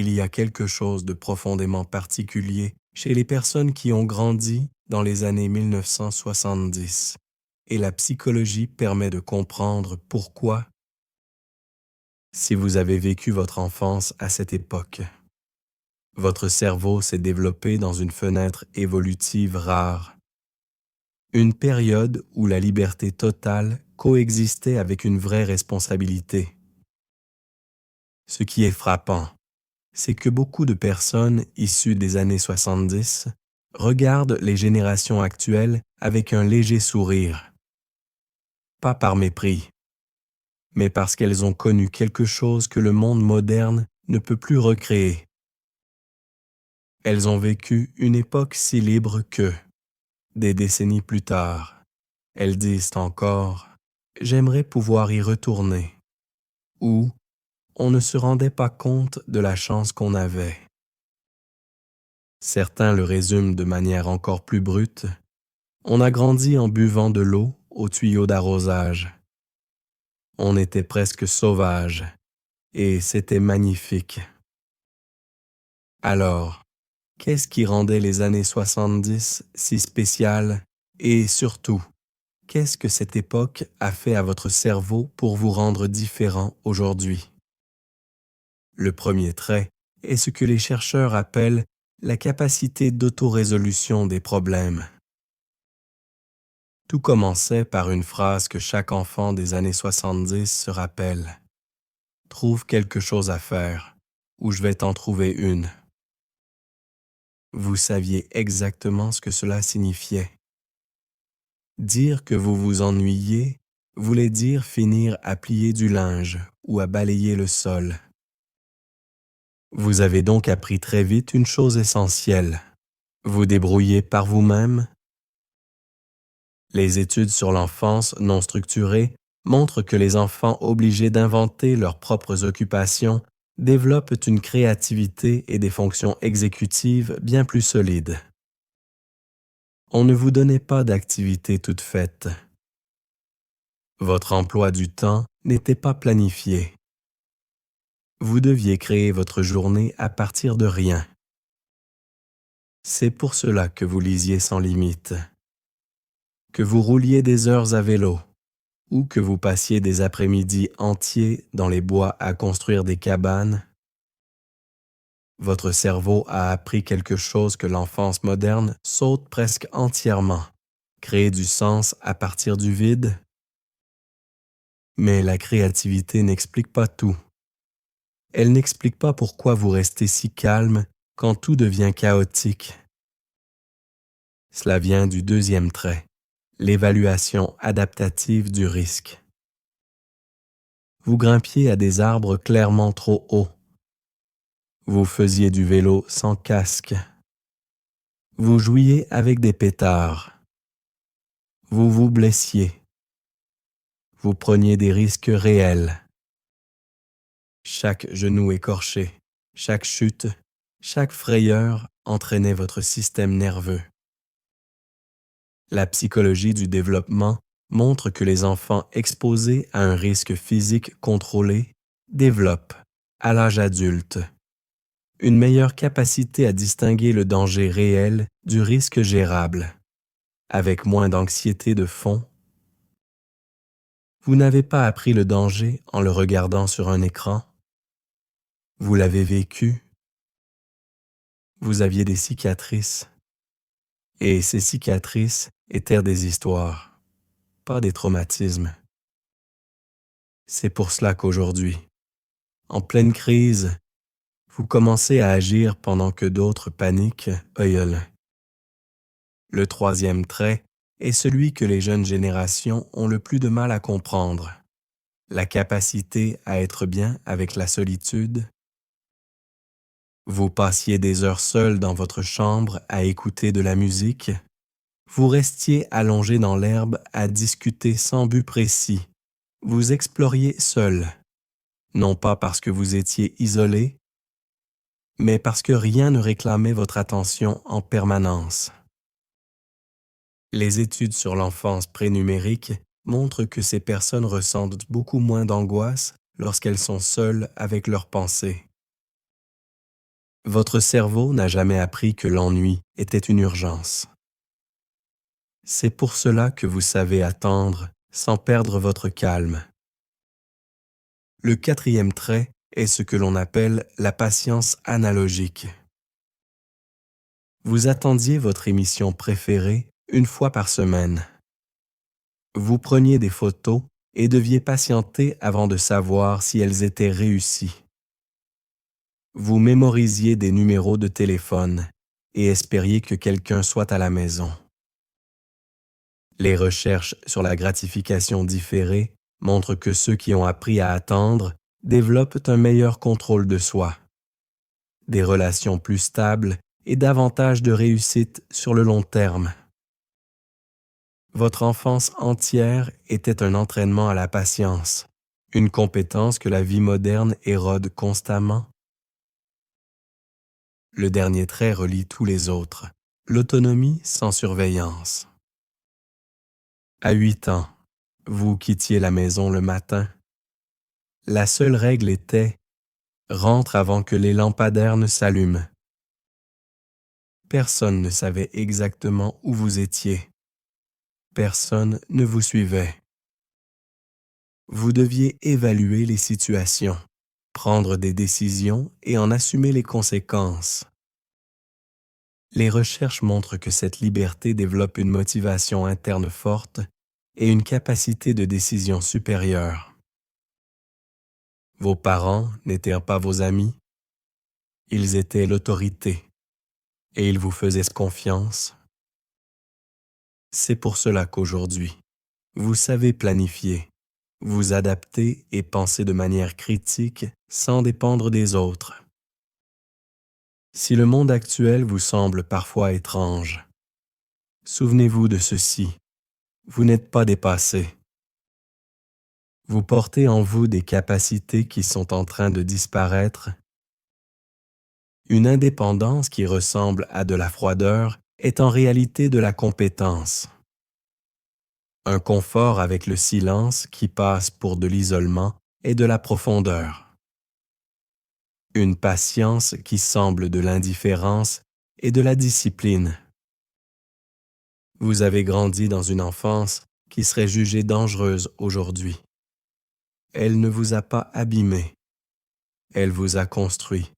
Il y a quelque chose de profondément particulier chez les personnes qui ont grandi dans les années 1970, et la psychologie permet de comprendre pourquoi si vous avez vécu votre enfance à cette époque. Votre cerveau s'est développé dans une fenêtre évolutive rare, une période où la liberté totale coexistait avec une vraie responsabilité. Ce qui est frappant, c'est que beaucoup de personnes issues des années 70 regardent les générations actuelles avec un léger sourire. Pas par mépris, mais parce qu'elles ont connu quelque chose que le monde moderne ne peut plus recréer. Elles ont vécu une époque si libre que, des décennies plus tard, elles disent encore « j'aimerais pouvoir y retourner » ou « on ne se rendait pas compte de la chance qu'on avait ». Certains le résument de manière encore plus brute. On a grandi en buvant de l'eau au tuyau d'arrosage. On était presque sauvage, et c'était magnifique. Alors, qu'est-ce qui rendait les années 70 si spéciales et surtout, qu'est-ce que cette époque a fait à votre cerveau pour vous rendre différent aujourd'hui? Le premier trait est ce que les chercheurs appellent la capacité d'autorésolution des problèmes. Tout commençait par une phrase que chaque enfant des années 70 se rappelle. « Trouve quelque chose à faire, ou je vais t'en trouver une. » Vous saviez exactement ce que cela signifiait. Dire que vous vous ennuyiez voulait dire finir à plier du linge ou à balayer le sol. Vous avez donc appris très vite une chose essentielle. Vous débrouillez par vous-même. Les études sur l'enfance non structurée montrent que les enfants obligés d'inventer leurs propres occupations développent une créativité et des fonctions exécutives bien plus solides. On ne vous donnait pas d'activité toute faite. Votre emploi du temps n'était pas planifié. Vous deviez créer votre journée à partir de rien. C'est pour cela que vous lisiez sans limite, que vous rouliez des heures à vélo, ou que vous passiez des après-midi entiers dans les bois à construire des cabanes. Votre cerveau a appris quelque chose que l'enfance moderne saute presque entièrement, créer du sens à partir du vide. Mais la créativité n'explique pas tout. Elle n'explique pas pourquoi vous restez si calme quand tout devient chaotique. Cela vient du deuxième trait, l'évaluation adaptative du risque. Vous grimpiez à des arbres clairement trop hauts. Vous faisiez du vélo sans casque. Vous jouiez avec des pétards. Vous vous blessiez. Vous preniez des risques réels. Chaque genou écorché, chaque chute, chaque frayeur entraînait votre système nerveux. La psychologie du développement montre que les enfants exposés à un risque physique contrôlé développent, à l'âge adulte, une meilleure capacité à distinguer le danger réel du risque gérable, avec moins d'anxiété de fond. Vous n'avez pas appris le danger en le regardant sur un écran. Vous l'avez vécu. Vous aviez des cicatrices. Et ces cicatrices étaient des histoires, pas des traumatismes. C'est pour cela qu'aujourd'hui, en pleine crise, vous commencez à agir pendant que d'autres paniquent, œillent. Le troisième trait est celui que les jeunes générations ont le plus de mal à comprendre, la capacité à être bien avec la solitude. Vous passiez des heures seuls dans votre chambre à écouter de la musique. Vous restiez allongé dans l'herbe à discuter sans but précis. Vous exploriez seul, non pas parce que vous étiez isolé, mais parce que rien ne réclamait votre attention en permanence. Les études sur l'enfance prénumérique montrent que ces personnes ressentent beaucoup moins d'angoisse lorsqu'elles sont seules avec leurs pensées. Votre cerveau n'a jamais appris que l'ennui était une urgence. C'est pour cela que vous savez attendre sans perdre votre calme. Le quatrième trait est ce que l'on appelle la patience analogique. Vous attendiez votre émission préférée une fois par semaine. Vous preniez des photos et deviez patienter avant de savoir si elles étaient réussies. Vous mémorisiez des numéros de téléphone et espériez que quelqu'un soit à la maison. Les recherches sur la gratification différée montrent que ceux qui ont appris à attendre développent un meilleur contrôle de soi, des relations plus stables et davantage de réussite sur le long terme. Votre enfance entière était un entraînement à la patience, une compétence que la vie moderne érode constamment. Le dernier trait relie tous les autres, l'autonomie sans surveillance. À 8 ans, vous quittiez la maison le matin. La seule règle était « rentre avant que les lampadaires ne s'allument ». Personne ne savait exactement où vous étiez. Personne ne vous suivait. Vous deviez évaluer les situations, prendre des décisions et en assumer les conséquences. Les recherches montrent que cette liberté développe une motivation interne forte et une capacité de décision supérieure. Vos parents n'étaient pas vos amis, ils étaient l'autorité et ils vous faisaient confiance. C'est pour cela qu'aujourd'hui, vous savez planifier, vous adapter et penser de manière critique sans dépendre des autres. Si le monde actuel vous semble parfois étrange, souvenez-vous de ceci, vous n'êtes pas dépassé. Vous portez en vous des capacités qui sont en train de disparaître. Une indépendance qui ressemble à de la froideur est en réalité de la compétence. Un confort avec le silence qui passe pour de l'isolement est de la profondeur. Une patience qui semble de l'indifférence est de la discipline. Vous avez grandi dans une enfance qui serait jugée dangereuse aujourd'hui. Elle ne vous a pas abîmé. Elle vous a construit.